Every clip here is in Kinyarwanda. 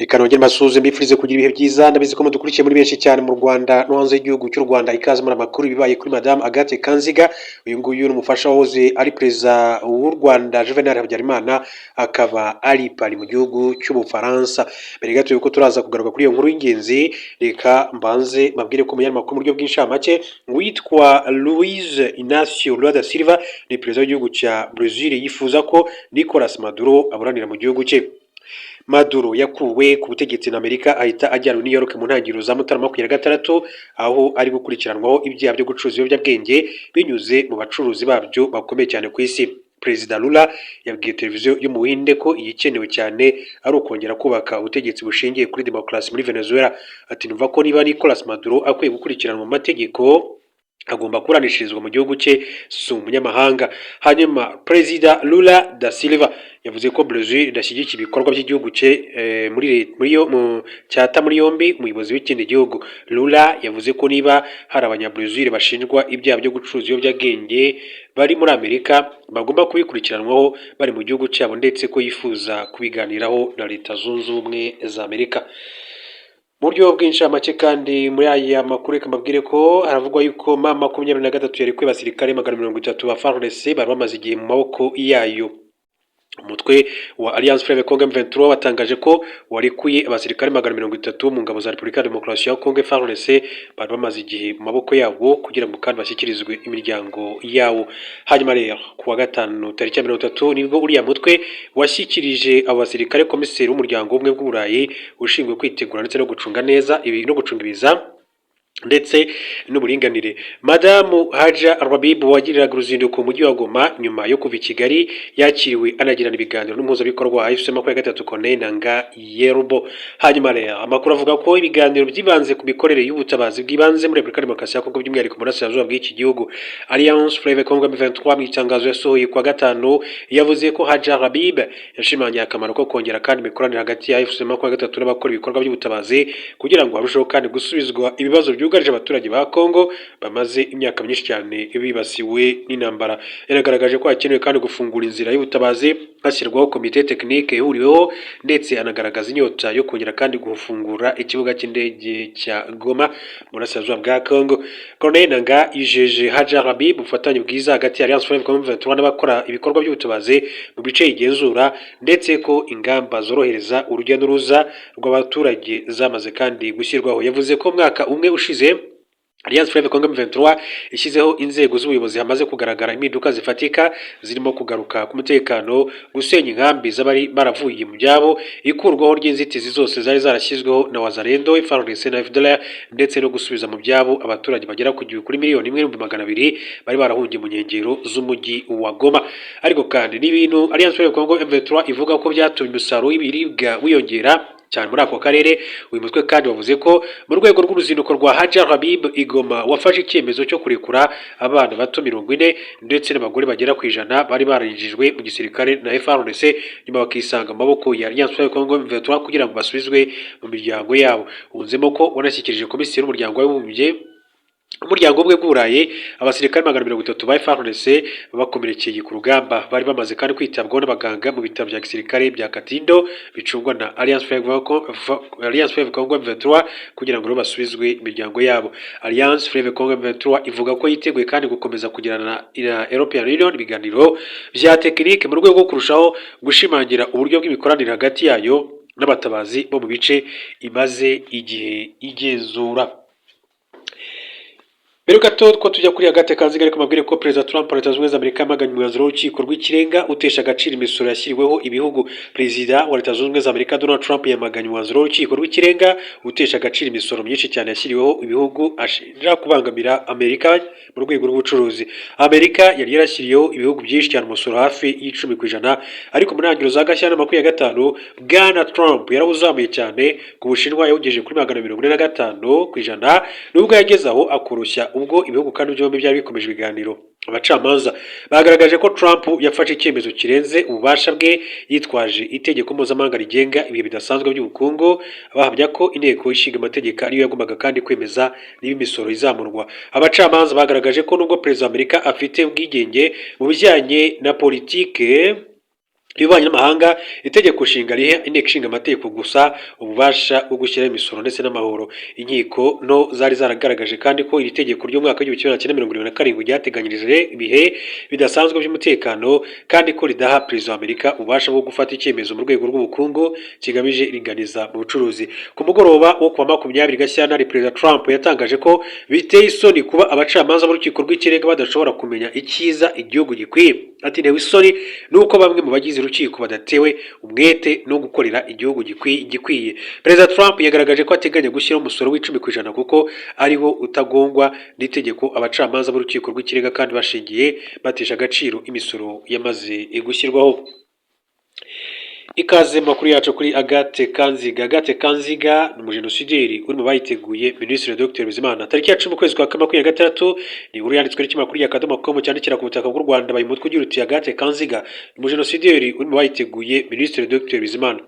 Reka nongere mbasuhuze mbifurize kugira ibihe byiza ndabizi ko mudukurikiye muri benshi cyane mu Rwanda no hanze y'igihugu cy'u Rwanda. Ikaze muri amakuru bibaye kuri Madame Agathe Kanziga. Uyu nguyu ni umufasha wahoze ari perezida w'u Rwanda Juvenal Habyarimana, akaba ari pari mu gihugu cy'Ubufaransa. Mbere gato yuko turaza kugaruka kuri iyo nkuru y'ingenzi, reka mbanze mabwire ko mu makuru mu buryo bw'inshamake, witwa Luiz Inácio Lula da Silva ni perezida w'igihugu cya Brazil, yifuza ko Nicolas Maduro aburanira mu gihugu cye. Maduro yakuwe ku butegetsi na Amerika ahita ajyanwa i New York mu ntangiriro za Mutarama 2026, aho ari gukurikiranwaho ibyaha byo gucuruza ibiyobyabwenge binyuze mu bacuruzi babyo bakomeye cyane ku isi. Perezida Lula yabwiye televiziyo yo mu Buhinde ko igikenewe cyane ari ukongera kubaka ubutegetsi bushingiye kuri demokarasi muri Venezuela. Ati numva ko niba Nicolas Maduro akwiye gukurikiranwa mu mategeko, agomba kuburanishirizwa mu gihugu cye, si umunyamahanga. Hanyuma Perezida Lula da Silva yavuze ko Brazil idashyigikiye ibikorwa by'igihugu cye cyata muri yombi umuyobozi w'ikindi gihugu. Lula yavuze ko niba hari abanyabrazil bashinjwa ibyaha byo gucuruza ibiyobyabwenge bari muri Amerika, bagomba kubikurikiranwaho bari mu gihugu cyabo, ndetse ko yifuza kubiganiraho na Leta Zunze Ubumwe za Amerika. Mu buryo bw'inshamake kandi muri aya makuru reka mbabwire ko haravugwa yuko M23 yarekuye abasirikare 130 ba FARDC bari bamaze igihe mu maboko yayo. Umutwe wa Alliance Fleuve Congo M23 watangaje ko warekuye abasirikare 130 mu ngabo za Repubulika ya Demokarasi ya Congo FARDC bari bamaze igihe mu maboko yabo kugira ngo kandi bashyikirizwe imiryango yawo. Hanyuma rero kuwa gatanu tariki ya 30 nibwo uriya mutwe washyikirije abo basirikare komiseri w'umuryango w'ubumwe bw'Uburayi ushinzwe kwitegura ndetse no gucunga neza no gucunga ibiza ndetse n'uburinganire. Madamu Haja Al-Habib wagiriraga uruzinduko mu mujyi wa Goma nyuma yo kuva i Kigali, yakiriwe anagirana ibiganiro n'umuhuzabikorwa AFC M23 Corneille Nangaa Yerubo. Hanyuma rero amakuru avuga ko ibiganiro byibanze ku mikorere y'ubutabazi bw'ibanze muri Repubulika ya Demokarasi ya Kongo by'umwihariko mu burasirazuba bw'iki gihugu. Alliance Fleuve Congo M23 mu itangazo yasohoye kwa gatanu yavuze ko Haja Al-Habib yashimangiye akamaro ko kongera kandi imikoranire hagati ya AFC M23 n'abakora ibikorwa by'ubutabazi kugira ngo harusheho kandi gusubizwa ibibazo byugarije abaturage ba Kongo bamaze imyaka myinshi cyane bibasiwe n'intambara. Yanagaragaje ko hakenewe kandi gufungura inzira y'ubutabazi hashyirwaho komite tekinike ihuriweho, ndetse anagaragaza inyota yo kongera kandi gufungura ikibuga cy'indege cya Goma mu burasirazuba bwa Kongo. Corneille Nangaa yijeje Haja Al-Habib ubufatanye bwiza hagati ya Alliance Fleuve Congo M23 n'abakora ibikorwa by'ubutabazi mu bice igenzura, ndetse ko ingamba zorohereza urujya n'uruza rw'abaturage zamaze kandi gushyirwaho. Yavuze ko mwaka umwe ushize Alliance Fleuve Congo M23 ishyizeho inzego z'ubuyobozi hamaze kugaragara impinduka zifatika zirimo kugaruka ku mutekano, gusenya inkambi z'abari baravuye mu byabo, ikurwaho ry'inzitizi zose zari zarashyizweho na Wazalendo, FARDC na FDLR, ndetse no gusubiza mu byabo abaturage bagera kuri 1,200,000 bari barahungiye mu nkengero z'umujyi wa Goma. Ariko kandi n'ibintu Alliance Fleuve Congo M23 ivuga ko byatumye umusaruro w'ibiribwa wiyongera cyane muri ako karere. Uyu mutwe kandi wavuze ko mu rwego rw'uruzinduko rwa Haja Al-Habib Igoma wafashe icyemezo cyo kurekura abana bato 40 ndetse n'abagore bagera ku 100 bari barinjijwe mu gisirikare na FARDC nyuma bakisanga mu maboko ya Alliance Fleuve Congo M23 kugira ngo basubizwe mu miryango yabo. Unzemo ko wanashyikirije komiseri w'umuryango w'abibumbye umuryango umwe bw'Uburayi abasirikare 130 ba FARDC bakomerekeye ku rugamba, bari bamaze kandi kwitabwaho n'abaganga mu bitaro bya gisirikare bya Katindo bicungwa na Alliance Fleuve Congo M23 kugira ngo basubizwe imiryango yabo. Alliance Fleuve Congo M23 ivuga ko yiteguye kandi gukomeza kugirana na European Union ibiganiro bya tekinike mu rwego rwo kurushaho gushimangira uburyo bw'imikoranire hagati yayo n'abatabazi bo mu bice imaze igihe igenzura. Mbere gato ko tujya kuri Agathe Kanziga, ariko mabwire ko Perezida Trump wa Leta Zunze Ubumwe za Amerika yamaganye umwanzuro w'urukiko rw'ikirenga utesha agaciro imisoro yashyiriweho ibihugu. Perezida wa Leta Zunze Ubumwe za Amerika Donald Trump yamaganye umwanzuro w'urukiko rw'ikirenga utesha agaciro imisoro myinshi cyane yashyiriweho ibihugu ashinja kubangamira Amerika mu rwego rw'ubucuruzi. Amerika yari yarashyiriyeho ibihugu byinshi cyane umusoro hafi y'10%, ariko mu ntangiriro za Gashyantare 2025 Bwana Trump yarawuzamuye cyane ku Bushinwa, yawugejeje kuri 145%, nubwo yageze aho akoroshya ubwo ibihugu kandi byombi byari bikomeje ibiganiro. Abacamanza bagaragaje ko Trump yafashe icyemezo kirenze ububasha bwe yitwaje itegeko mpuzamahanga rigenga ibihe bidasanzwe by'ubukungu, bahamya ko inteko ishinga amategeko ariyo yagombaga kandi kwemeza niba imisoro izamurwa. Abacamanza bagaragaje ko nubwo Perezida wa Amerika afite ubwigenge mu bijyanye na politike y'ububanyi n'amahanga, itegeko nshinga riha inteko ishinga amategeko gusa ububasha bwo gushyiraho imisoro ndetse n'amahoro. Inkiko no zari zaragaragaje kandi ko iri tegeko ry'umwaka w'igihumbi kimwe magana cyenda mirongo irindwi na karindwi ryateganyirije ibihe bidasanzwe by'umutekano kandi ko ridaha perezida wa Amerika ububasha bwo gufata icyemezo mu rwego rw'ubukungu kigamije iringaniza mu bucuruzi. Ku mugoroba wo kuwa 20 Gashyantare, Perezida Trump yatangaje ko biteye isoni kuba abacamanza b'urukiko rw'ikirenga badashobora kumenya icyiza igihugu gikwiye. Ati ntewe isoni nuko bamwe mu bagize urukiko badatewe umwete no gukorera igihugu gikwiye. Perezida Trump yagaragaje ko ateganya gushyiraho umusoro w'10% kuko ariwo utagongwa n'itegeko abacamanza b'urukiko rw'ikirenga kandi bashingiye batesha agaciro imisoro yamaze gushyirwaho. Ikaze makuru yacu kuri Agathe Kanziga. Agathe Kanziga ni umujenosideri uri mu bayiteguye Minisitiri Dr Bizimana. Tariki ya 10 kwezi kwa 2026 ni inkuru yanditswe n'ikinyamakuru ya Akadomo.com cyandikira ku butaka bw'u Rwanda. Bayimutwe ugira uti Agathe Kanziga ni umujenosideri uri mu bayiteguye Minisitiri Dr Bizimana.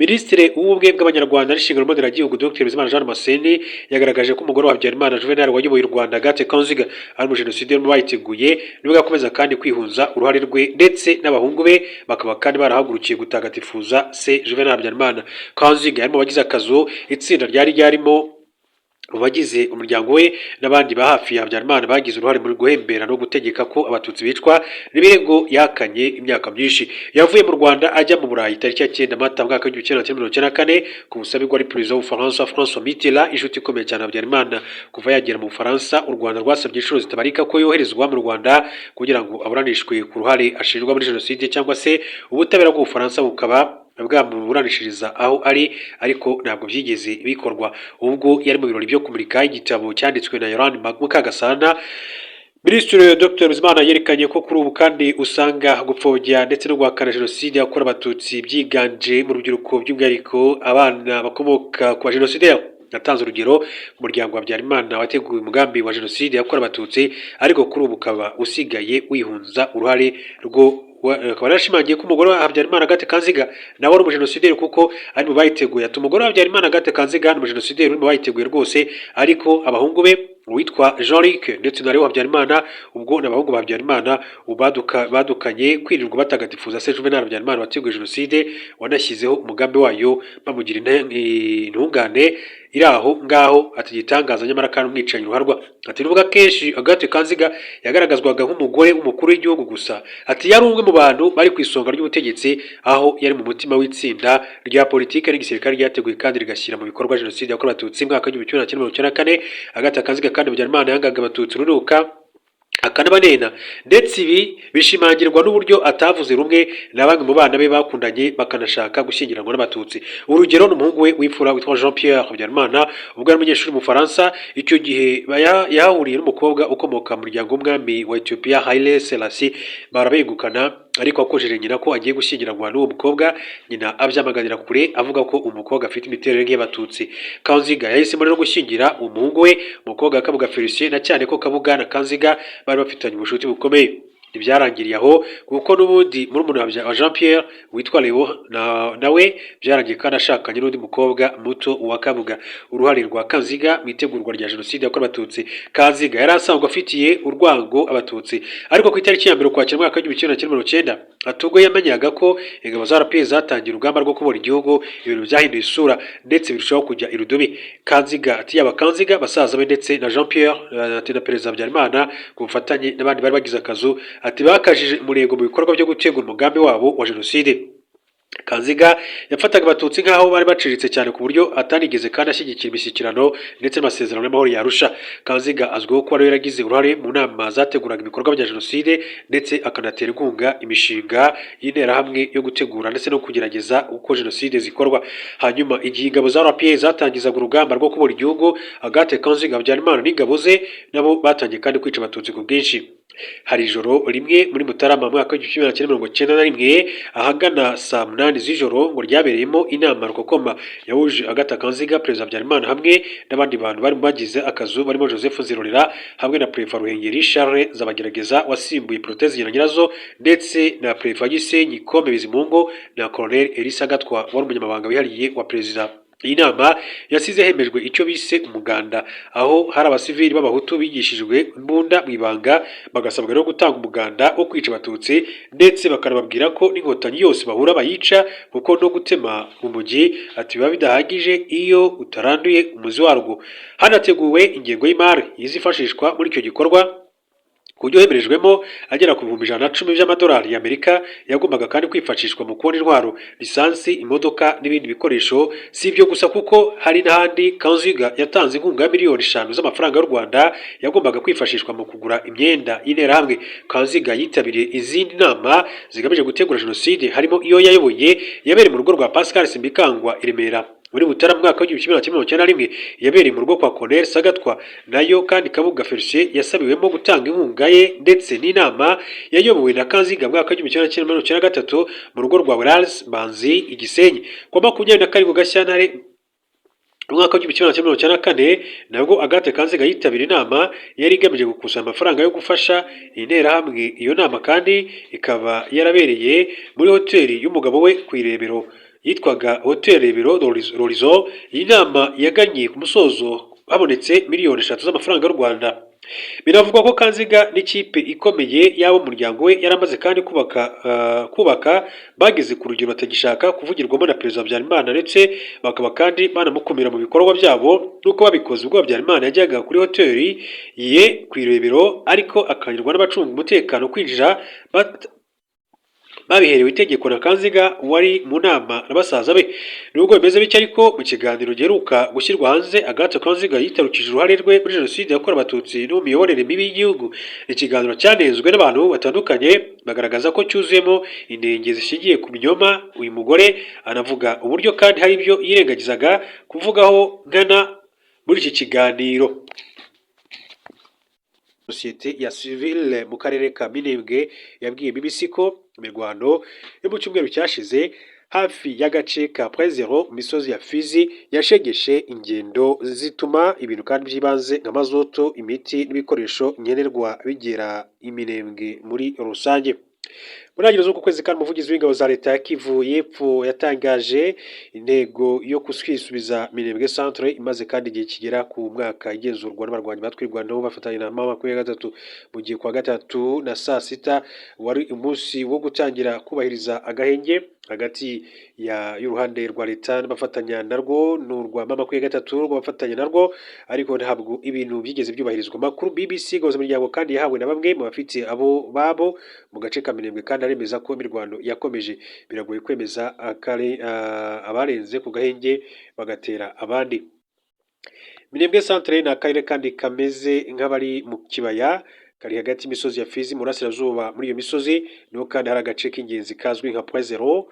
Minisitiri w'ubumwe bw'abanyarwanda n'inshingano mboneragihugu Dr Bizimana Jean Damascene yagaragaje ko umugore wa Habyarimana Juvenal wayoboye u Rwanda Agathe Kanziga ari umujenosideri mu bayiteguye, nibwo akomeza kandi kwihunza uruhare rwe ndetse n'abahungu be bakaba kandi barahagurukiye gutagatifuza se Juvenal Habyarimana. Kanziga yarimo bagize akazu itsinda ryarimo mu bagize umuryango we n'abandi ba hafi ya Habyarimana bagize uruhare muri guhembera no gutegeka ko abatutsi bicwa, n'ibirego yakanye imyaka myinshi. Yavuye mu Rwanda ajya mu Burayi tariki ya 9 Mata mwaka wa 1994 ku busabe bwa Perezida w'Ubufaransa François Mitterrand, inshuti ikomeye cyane Habyarimana. Kuva yagera mu Bufaransa, u Rwanda rwasabye inshuro zitabarika ko yoherezwa mu Rwanda kugira ngo aburanishwe ku ruhare ashinjwa muri jenoside, cyangwa se ubutabera bw'Ubufaransa bukaba bwamuburanishiriza aho ari, ariko ntabwo byigeze bikorwa. Ubwo yari mu birori byo kumurika igitabo cyanditswe na Yohani Mukagasana, Minisitiri Dr Bizimana yerekanye ko kuri ubu kandi usanga gupfobya ndetse no guhakana jenoside yakorewe abatutsi byiganje mu rubyiruko, by'umwihariko abana bakomoka ku bajenosideri. Natanze urugero umuryango wa Habyarimana wateguye umugambi wa jenoside yakorewe abatutsi, ariko kuri ubu ukaba usigaye wihunza uruhare rwo. Akaba yarashimangiye ko umugore wa Habyarimana Agathe Kanziga nawe ari umujenosideri kuko ari mu bayiteguye. Ati umugore wa Habyarimana Agathe Kanziga ni umujenosideri uri mu bayiteguye rwose, ariko abahungu be uwitwa Jean-Luc ndetse na Léon Habyarimana, ubwo n'abahungu ba Habyarimana badukanye kwirirwa batagatifuza se Juvenal Habyarimana wateguye jenoside, wanashyizeho umugambi wayo bamugira intungane iri aho ngaho. Ati gitangaza nyamara kandi umwicanyi ruharwa. Ati nuvuga kenshi Agathe Kanziga yagaragazwaga nk'umugore w'umukuru w'igihugu gusa. Ati yari umwe mu bantu bari ku isonga ry'ubutegetsi, aho yari mu mutima w'itsinda rya politiki n'igisirikare ryateguye kandi rigashyira mu bikorwa jenoside yakorewe abatutsi mwaka wa 1994. Agathe Kanziga kandi Habyarimana yangaga abatutsi urunuka akanabanena, ndetse ibi bishimangirwa n'uburyo atavuze rumwe na bamwe mu bana be bakundanye bakanashaka gushyingiranwa n'abatutsi. Urugero n'umuhungu we w'imfura witwa Jean Pierre Habyarimana, ubwo ari umunyeshuri mu Faransa. Icyo gihe yahahuriye n'umukobwa ukomoka mu muryango w'umwami wa Ethiopia Haile Selassie, barabegukana, ariko akojeje nyina ko agiye gushyingiranwa n'uwo mukobwa, nyina abyamaganira kure avuga ko umukobwa afite imiterere nk'iy'abatutsi. Kanziga yahisemo rero gushyingira umuhungu we, umukobwa Kabuga Felicien, na cyane ko Kabuga na Kanziga bari bafitanye ubushuti bukomeye. Ibyarangiriye aho kuko n'ubundi murumuna wa Jean Pierre witwa Léo nawe byarangiye kandi ashakanye n'undi mukobwa muto wa Kabuga. Uruhare rwa Kanziga mu itegurwa rya jenoside yakorewe abatutsi. Kanziga yari asanzwe afitiye urwango abatutsi, ariko ku itariki ya 1 Ukwakira mwaka wa 1990 atubwo yamenyaga ko ingabo za RPF zatangiye urugamba rwo kubora igihugu, ibintu byahinduye isura ndetse birushaho kujya irudubi. Kanziga ati yaba Kanziga, basaza be ndetse na Jean Pierre ati na Perezida Habyarimana ku bufatanye n'abandi bari bagize akazu, ati bakajije umurego mu bikorwa byo gutegura umugambi wabo wa jenoside. Kanziga yafataga abatutsi nk'aho bari baciriritse cyane ku buryo atanigeze kandi ashyigikira imishyikirano ndetse n'amasezerano y'amahoro yarusha. Kanziga azwiho ko ari yaragize uruhare mu nama zateguraga ibikorwa bya jenoside ndetse akanatera inkunga imishinga y'interahamwe yo gutegura ndetse no kugerageza uko jenoside zikorwa. Hanyuma igihe ingabo za RPF zatangizaga urugamba rwo kubora igihugu, Agathe Kanziga Habyarimana n'ingabo ze nabo batangiye kandi kwica abatutsi ku bwinshi. Hari ijoro rimwe muri Mutarama mwaka wa 1991 ahagana saa 8 z'ijoro ngo ryabereyemo inama rukokoma yahuje Agathe Kanziga, Perezida Habyarimana hamwe n'abandi bantu bari bagize akazu, barimo Joseph Nzirorera hamwe na Prefe Ruhengeri Charles Zabagerageza wasimbuye Proteze Nyirazo, ndetse na Prefe Gisenyi Kome Bizimungu na Colonel Elisa Gatwa wari umunyamabanga wihariye wa Perezida. Iyi nama yasize hemejwe icyo bise umuganda, aho hari abasivili b'abahutu bigishijwe imbunda mu ibanga, bagasabwa rero gutanga umuganda wo kwica abatutsi, ndetse bakanababwira ko n'inkotanyi yose bahura bayica, kuko no gutema urumogi ati biba bidahagije iyo utaranduye umuzi warwo. Hanateguwe ingengo y'imari izifashishwa muri icyo gikorwa, ku buryo hemerejwemo agera ku bihumbi 110 by'amadolari y'Amerika, yagombaga kandi kwifashishwa mu kubona intwaro, lisansi, imodoka n'ibindi bikoresho. Si ibyo gusa kuko hari n'ahandi Kanziga yatanze inkunga ya miliyoni 5 z'amafaranga y'u Rwanda yagombaga kwifashishwa mu kugura imyenda y'interahamwe. Kanziga yitabiriye izindi nama zigamije gutegura jenoside, harimo iyo yayoboye yabereye mu rugo rwa Pascal Simbikangwa i Remera muri Mutarama mwaka w'1991, yabereye mu rugo kwa Colonel Sagatwa, nayo kandi Kabuga Felicien yasabiwemo gutanga inkunga ye, ndetse n'inama yayobowe na Kanziga mwaka w'1993 mu rugo rwa Wells Banzi i Gisenyi. Kwa 27 Gashyantare umwaka w'1994 nabwo Agathe Kanziga yitabira inama yari igamije gukusanya amafaranga yo gufasha interahamwe. Iyo nama kandi ikaba yarabereye muri hoteli y'umugabo we ku Irebero yitwaga Hotel Rebero L'Horizon. Iyi nama yaganye ku musozo habonetse miliyoni 3 z'amafaranga y'u Rwanda. Biravugwa ko Kanziga n'ikipe ikomeye y'abo muryango we yaramaze kandi kubaka bageze ku rugero batagishaka kuvugirwamo na Perezida Habyarimana, ndetse bakaba kandi banamukumira mu bikorwa byabo, nuko babikoze ubwo Habyarimana yajyaga kuri hoteli ye ku Irebero, ariko akanyurwa n'abacunga umutekano kwinjira babiherewe itegeko na Kanziga wari mu nama na basaza be. Nubwo bimeze bityo ariko, mu kiganiro giheruka gushyirwa hanze, Agathe Kanziga yitarukije uruhare rwe muri jenoside yakorewe abatutsi no mu miyoborere mibi y'igihugu. Ikiganiro cyanenzwe n'abantu batandukanye, bagaragaza ko cyuzuyemo inenge zishingiye ku binyoma. Uyu mugore anavuga uburyo kandi hari ibyo yirengagizaga kuvugaho nkana muri iki kiganiro. Sosiyete ya civile mu karere ka Minembwe yabwiye BBC ko imirwano yo mu cyumweru cyashize hafi y'agace ka Prezero mu misozi ya Fizi yashegeshe ingendo zituma ibintu kandi by'ibanze nka mazoto, imiti n'ibikoresho nkenerwa bigera Iminembwe muri rusange. Muri ntangiriro z'uku kwezi kandi umuvugizi w'ingabo za leta ya Kivu y'Epfo yatangaje intego yo kwisubiza Minembwe Centre, imaze kandi igihe kigera ku mwaka igenzurwa n'abarwanyi batwirwanaho bafatanya na M23. Mu gihe kwa gatatu na saa sita wari umunsi wo gutangira kubahiriza agahenge hagati y'uruhande rwa leta n'abafatanya narwo n'urwa M23 rw'abafatanya narwo, ariko ntabwo ibintu byigeze byubahirizwa. Makuru BBC goza imiryango kandi yahawe na bamwe mu bafite abo babo mu gace ka Minembwe, kandi aremeza ko imirwano yakomeje. Biragoye kwemeza abarenze ku gahenge bagatera abandi. Minembwe Centre ni akarere kandi kameze nk'abari mu kibaya kari hagati y'imisozi ya Fizi mu burasirazuba. Muri iyo misozi niho kandi hari agace k'ingenzi kazwi nka Prezero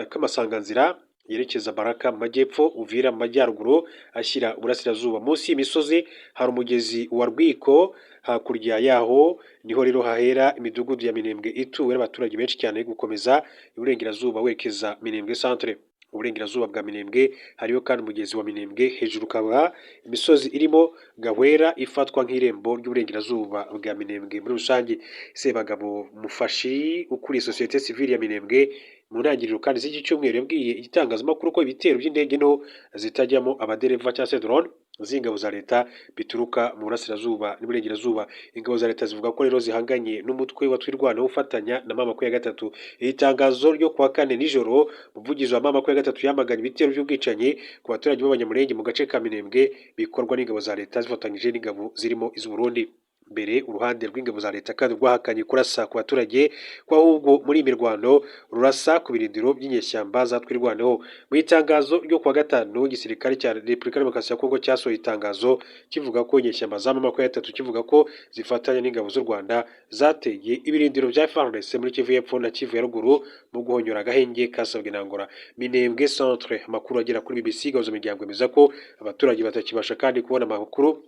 k'amasanganzira yerekeza Baraka mu majyepfo, Uvira mu majyaruguru ashyira uburasirazuba. Munsi y'imisozi hari umugezi wa Rwiko, hakurya yaho niho rero hahera imidugudu ya Minembwe ituwe n'abaturage benshi cyane. Gukomeza iburengerazuba werekeza Minembwe Centre. Uburengerazuba bwa Minembwe hariyo kandi umugezi wa Minembwe, hejuru kaba imisozi irimo Gahwera ifatwa nk'irembo ry'uburengerazuba bwa Minembwe muri rusange. Sebagabo Mufashi ukuriye sosiyete sivile ya Minembwe mu ntangiriro kandi z'iki cyumweru yabwiye igitangazamakuru ko ibitero by'indege nto zitajyamo abadereva cyangwa se drone z'ingabo za leta bituruka mu burasirazuba n'uburengerazuba. Ingabo za leta zivuga ko rero zihanganye n'umutwe wa twirwanaho ufatanya na M23. Iri tangazo ryo kuwa kane nijoro, umuvugizi wa M23 yamaganye ibitero by'ubwicanyi ku baturage b'abanyamulenge mu gace ka Minembwe bikorwa n'ingabo za leta zifatanyije n'ingabo zirimo iz'u Burundi. Mbere uruhande rw'ingabo za leta kandi rwahakanye kurasa ku baturage, ko ahubwo muri imirwano rurasa ku birindiro by'inyeshyamba zatwirwanaho. Mu itangazo ryo kuwa gatanu, igisirikare cya Repubulika Demokarasi ya Kongo cyasohoye itangazo kivuga ko inyeshyamba za M23 kivuga ko zifatanya n'ingabo z'u Rwanda zateye ibirindiro bya FARDC muri Kivu y'Epfo na Kivu ya Ruguru mu guhonyora agahenge kasabwe na Angola. Minembwe Centre, amakuru agera kuri BBC gahuza imiryango yemeza ko abaturage batakibasha kandi kubona amakuru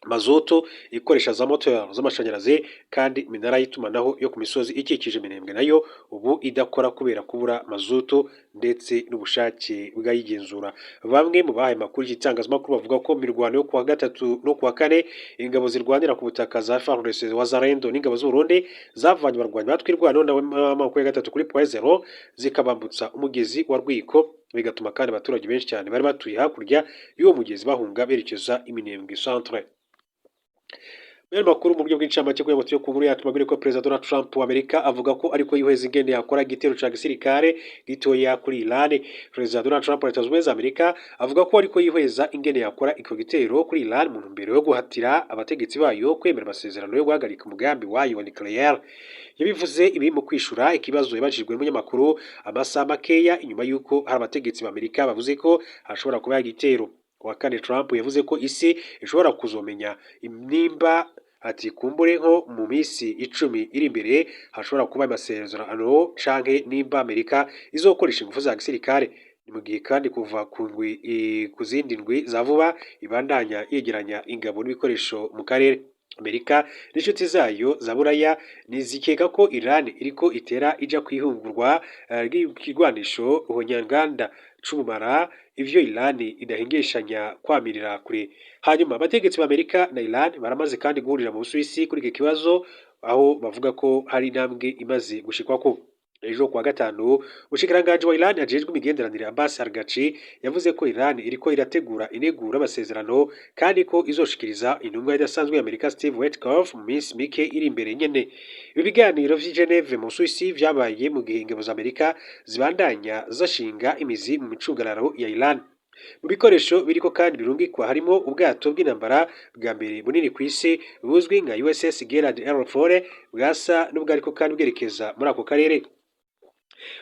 mazoto ikoresha za moto z'amashanyarazi, kandi iminara y'itumanaho yo ku misozi ikikije Minembwe nayo ubu idakora kubera kubura mazoto ndetse n'ubushake bw'ayigenzura. Bamwe mu bahaye makuru y'itangazamakuru bavuga ko mirwano yo kuwa gatatu no kuwa kane ingabo zirwanira ku butaka za FARDC Wazalendo n'ingabo z'u Burundi zavanye abarwanyi batwirwanaho na M23 kuri Prezero zikabambutsa umugezi wa Rwiko bigatuma kandi abaturage benshi cyane bari batuye hakurya y'uwo mugezi bahunga berekeza Minembwe Centre. Mero makuru mu buryo bw'incamake kugira ngo tujye ku nkuru yacu magure ko Perezida Donald Trump wa Amerika avuga ko ariko yihweza ingene yakora igitero ca gisirikare gitoya kuri Iran. Perezida Donald Trump wa Leta Zunze Ubumwe za Amerika avuga ko ariko yihweza ingene yakora iko gitero kuri Iran mu ntumbero yo guhatira abategetsi bayo kwemera amasezerano yo guhagarika umugambi wayo wa nucleaire. Yabivuze ibi mu kwishura ikibazo yabajijwe n'umunyamakuru amasaha makeya inyuma y'uko hari abategetsi ba Amerika bavuze ko hashobora kuba igitero. Kuwa kane Trump yavuze ko isi ishobora kuzomenya nimba ati kumbure nko mu minsi 10 iri imbere hashobora kuba amasezerano canke nimba Amerika izokoresha ingufu za gisirikare. Ni mu gihe kandi kuva ku zindi ndwi za vuba ibandanya yegeranya ingabo n'ibikoresho mu karere. Amerika n'inshuti zayo za Buraya nizikeka ko Iran iriko itera ija kwihungurwa ry'ikigwanisho uhonyanganda c'ubumara ivyo Iran idahingishanya kwamirira kure. Hanyuma abategetsi ba Amerika na Iran baramaze kandi guhurira mu Busuwisi kuri iki kibazo aho bavuga ko hari intambwe imaze gushikwako. Ejo kuwa gatanu umushikiranganji wa Iran ajejwe imigenderanire Abbas Araghchi yavuze ko Iran iriko irategura inegura amasezerano kandi ko izoshikiriza intumwa idasanzwe ya Amerika Steve Witkoff mu minsi mike iri imbere nyene. Ibi biganiro vy'i Geneve mu Suisse vyabaye mu gihe ingabo za Amerika zibandanya zashinga imizi mu micungararo ya Iran. Mu bikoresho biriko kandi birungikwa harimo ubwato bw'intambara bwa mbere bunini ku isi buzwi nka USS Gerald R. Ford bwasa n'ubwariko kandi bwerekeza muri ako karere.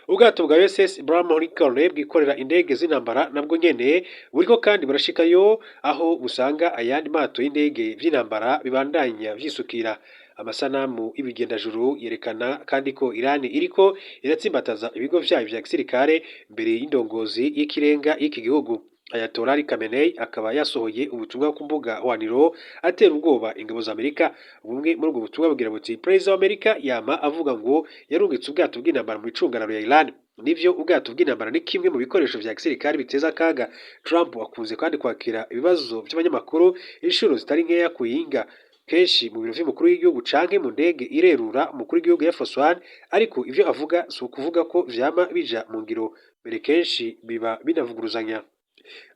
Ubwato bwa USS Abraham Lincoln bwikorera indege z'intambara nabwo nyene buriko kandi burashikayo aho busanga ayandi mato y'indege vy'intambara bibandanya vyisukira. Amasanamu y'ibigendajuru yerekana kandi ko Iran iriko iratsimbataza ibigo vyayo vya gisirikare mbere y'indongozi y'ikirenga y'iki gihugu. Ayatollah Ali Khamenei akaba yasohoye ubutumwa ku mbuga hwaniro atera ubwoba ingabo za Amerika. Bumwe muri ubwo butumwa bugira buti Perezida wa Amerika yama avuga ngo yarungitse ubwato bw'intambara mu icungararo ya Iran. Nivyo ubwato bw'intambara ni kimwe mu bikoresho vya gisirikare biteza akaga. Trump akunze kandi kwakira ibibazo by'abanyamakuru inshuro zitari nkeya kuyinga kenshi mu biro vy'umukuru w'igihugu canke mu ndege irerura umukuru w'igihugu ya Force One, ariko ivyo avuga si ukuvuga ko vyama bija mu ngiro, mbere kenshi biba binavuguruzanya.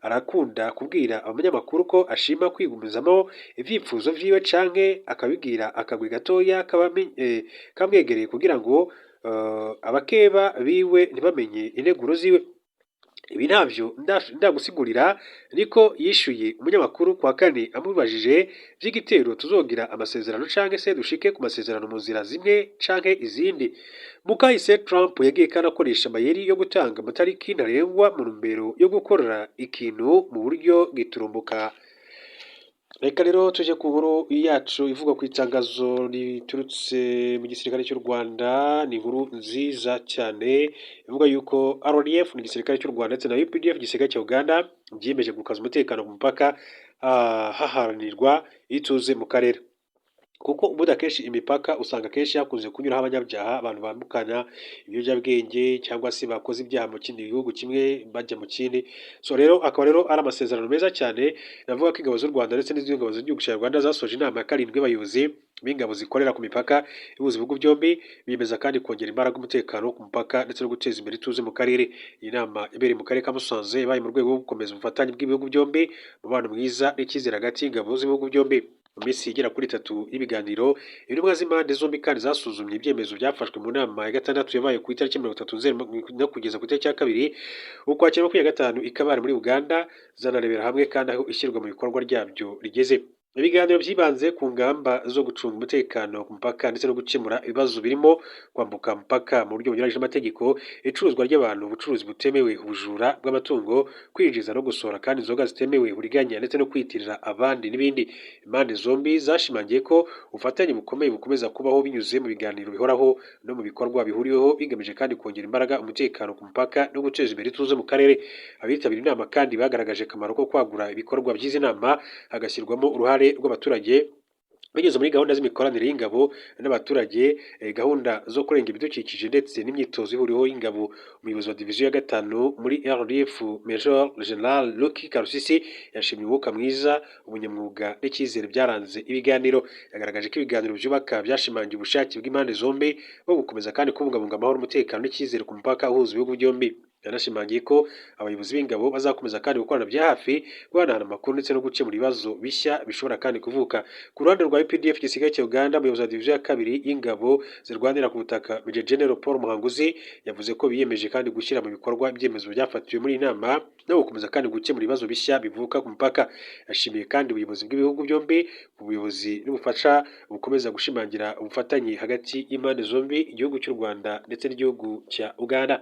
Arakunda kubwira abanyamakuru ko ashima kwigumizamo ivyipfuzo vyiwe canke akabibwira akagwi gatoya kamwegereye kugira ngo abakeba biwe ntibamenye integuro ziwe. Ibi ntavyo ndagusigurira niko yishuye umunyamakuru kwa kane amubajije vy'igitero tuzogira amasezerano canke se dushike ku masezerano mu nzira zimwe canke izindi. Mukahise Trump yagiye kandi akoresha amayeri yo gutanga amatariki ntarengwa mu ntumbero yo gukora ikintu mu buryo giturumbuka. Reka rero tuje ku nkuru yacu ivuga ku itangazo riturutse mu gisirikare cy'u Rwanda. Ni inkuru nziza cyane ivuga yuko RDF ni igisirikare cy'u Rwanda ndetse na UPDF igisirikare cya Uganda byiyemeje gukaza umutekano ku mupaka haharanirwa ituze mu karere, kuko ubuda kenshi imipaka usanga kenshi yakunze kunyuraho abanyabyaha, abantu bambukana ibiyobyabwenge cyangwa se bakoze ibyaha mu kindi gihugu kimwe bajya mu kindi. So rero akaba rero ari amasezerano meza cyane. Navuga ko ingabo z'u Rwanda ndetse n'izindi ngabo z'igihugu cya Rwanda zasoje inama ya 7 y'abayobozi b'ingabo zikorera ku mipaka ihuza ibihugu byombi, biyemeza kandi kongera imbaraga umutekano ku mupaka ndetse no guteza imbere ituze mu karere. Iyi nama ibereye mu karere ka Musanze yabaye mu rwego rwo gukomeza ubufatanye bw'ibihugu byombi, umubano mwiza n'icyizere hagati y'ingabo z'ibihugu byombi. Mu minsi igera kuri 3 y'ibiganiro, intumwa z'impande zombi kandi zasuzumye ibyemezo byafashwe mu nama ya 6 yabaye ku itariki 30 Nzeri no kugeza ku itariki ya 2 Ukwakira 2025 ikabari muri Uganda, zanarebera hamwe kandi aho ishyirwa mu bikorwa ryabyo rigeze. Ibiganiro byibanze ku ngamba zo gucunga umutekano ku mupaka ndetse no gukemura ibibazo birimo kwambuka mupaka mu buryo bunyuranyije amategeko, icuruzwa ry'abantu, ubucuruzi butemewe, ubujura bw'amatungo, kwinjiza no gusohora kandi inzoga zitemewe, uburiganya ndetse no kwitirira abandi n'ibindi. Impande zombi zashimangiye ko ubufatanye bukomeye bukomeza kubaho binyuze mu biganiro bihoraho no mu bikorwa bihuriweho, bigamije kandi kongera imbaraga umutekano ku mupaka no guteza imbere ituze mu karere. Abitabiriye inama kandi bagaragaje akamaro ko kwagura ibikorwa by'izi nama, hagashyirwamo uruhare rw'abaturage binyuze muri gahunda z'imikoranire y'ingabo n'abaturage, gahunda zo kurengera ibidukikije ndetse n'imyitozo ihuriweho y'ingabo. Umuyobozi wa diviziyo ya 5 muri RDF Major General Lucky Karusisi yashimye umwuka mwiza, ubunyamwuga n'icyizere byaranze ibiganiro. Yagaragaje ko ibiganiro byubaka byashimangiye ubushake bw'impande zombi bwo gukomeza kandi kubungabunga amahoro, umutekano n'icyizere ku mupaka uhuza ibihugu byombi. yanashimangiye ko abayobozi b'ingabo bazakomeza kandi gukorana bya hafi guhanahana amakuru ndetse no gukemura ibibazo bishya bishobora kandi kuvuka. Ku ruhande rwa UPDF igisirikare cya Uganda, umuyobozi wa diviziyo ya kabiri y'ingabo zirwanira ku butaka Major General Paul Muhanguzi yavuze ko biyemeje kandi gushyira mu bikorwa ibyemezo byafatiwe muri iyi nama no gukomeza kandi gukemura ibibazo bishya bivuka ku mupaka. Yashimiye kandi ubuyobozi bw'ibihugu byombi ku buyobozi n'ubufasha bukomeza gushimangira ubufatanye hagati y'impande zombi, igihugu cy'u Rwanda ndetse n'igihugu cya Uganda.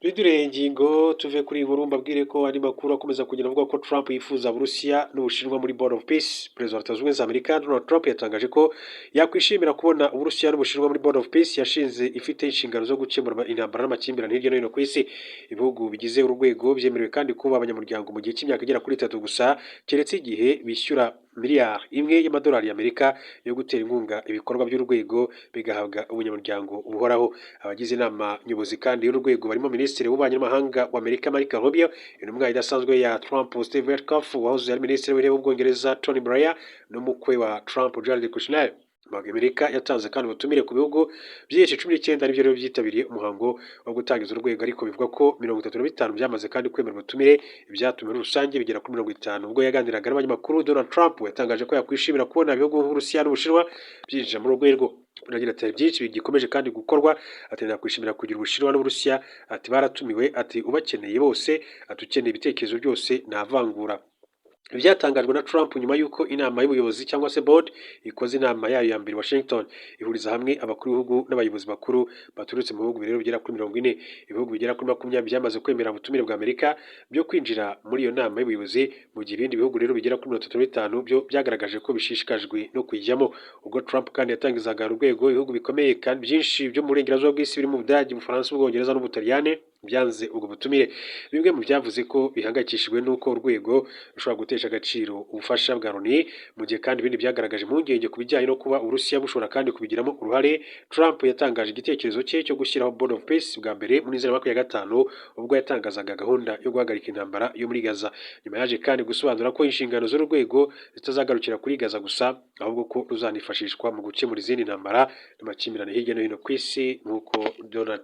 Ridure ingingo tuve kuri inkuru mbabwire ko andi makuru akomeza kugenda avuga ko Trump yifuza Burusiya n'Ubushinwa muri Board of Peace. Perezida wa Leta Zunze Ubumwe za Amerika Donald Trump yatangaje ko yakwishimira kubona Uburusiya n'Ubushinwa muri Board of Peace yashinze ifite inshingano zo gukemura intambara n'amakimbirane hirya no hino ku isi. Ibihugu bigize urwego byemerewe kandi kuba abanyamuryango mu gihe cy'imyaka igera kuri 3 gusa, keretse igihe bishyura miliyari imwe y'amadolari y'Amerika yo gutera inkunga ibikorwa by'urwego bigahabwa ubunyamuryango buhoraho. Abagize inama nyobozi kandi y'urwego barimo Minisitiri w'Ububanyi n'Amahanga wa Amerika Marco Rubio, intumwa idasanzwe ya Trump Steve Witkoff, wahoze ari Minisitiri w'Intebe w'Ubwongereza Tony Blair n'umukwe wa Trump Jared Kushner. Amerika yatanze kandi ubutumire ku bihugu byinshi 19 aribyo rero byitabiriye umuhango wo gutangiza urwego, ariko bivuga ko 35 byamaze kandi kwemera ubutumire. Ibyatumye muri rusange bigera kuri 50. Ubwo yaganiraga n'abanyamakuru, Donald Trump yatangaje ko yakwishimira kubona ibihugu nk'Uburusiya n'Ubushinwa byinjira muri urwego. Uragira ati byinshi bigikomeje kandi gukorwa, ati nakwishimira kugira Ubushinwa n'Uburusiya, ati baratumiwe, ati ubakeneye bose, ati ukeneye ibitekerezo byose navangura. Ibyatangajwe na Trump nyuma y'uko inama y'ubuyobozi cyangwa se board ikoze inama yayo ya mbere Washington ihuriza hamwe abakuru b'ibihugu n'abayobozi bakuru baturutse mu bihugu rero bigera kuri 40. Ibihugu bigera kuri 20 byamaze kwemera ubutumire bwa Amerika byo kwinjira muri iyo nama y'ubuyobozi, mu gihe ibindi bihugu rero bigera kuri 35 byo byagaragaje ko bishishikajwe no kuyijyamo. Ubwo Trump kandi yatangizaga urwego, ibihugu bikomeye kandi byinshi byo mu burengerazuba bw'isi birimo Ubudage, Ubufaransa, Ubwongereza n'Ubutaliyani byanze ubwo butumire. Bimwe mu byavuze ko bihangayikishijwe n'uko urwego rushobora gutesha agaciro ubufasha bwa Loni, mu gihe kandi ibindi byagaragaje impungenge ku bijyanye no kuba Uburusiya bushobora kandi kubigiramo uruhare. Trump yatangaje igitekerezo cye cyo gushyiraho Board of Peace bwa mbere muri 2025 ubwo yatangazaga gahunda yo guhagarika intambara yo muri Gaza. Nyuma yaje kandi gusobanura ko inshingano z'urwego zitazagarukira kuri Gaza gusa, ahubwo ko ruzanifashishwa mu gukemura izindi ntambara n'amakimbirane hirya no hino ku isi nk'uko Donald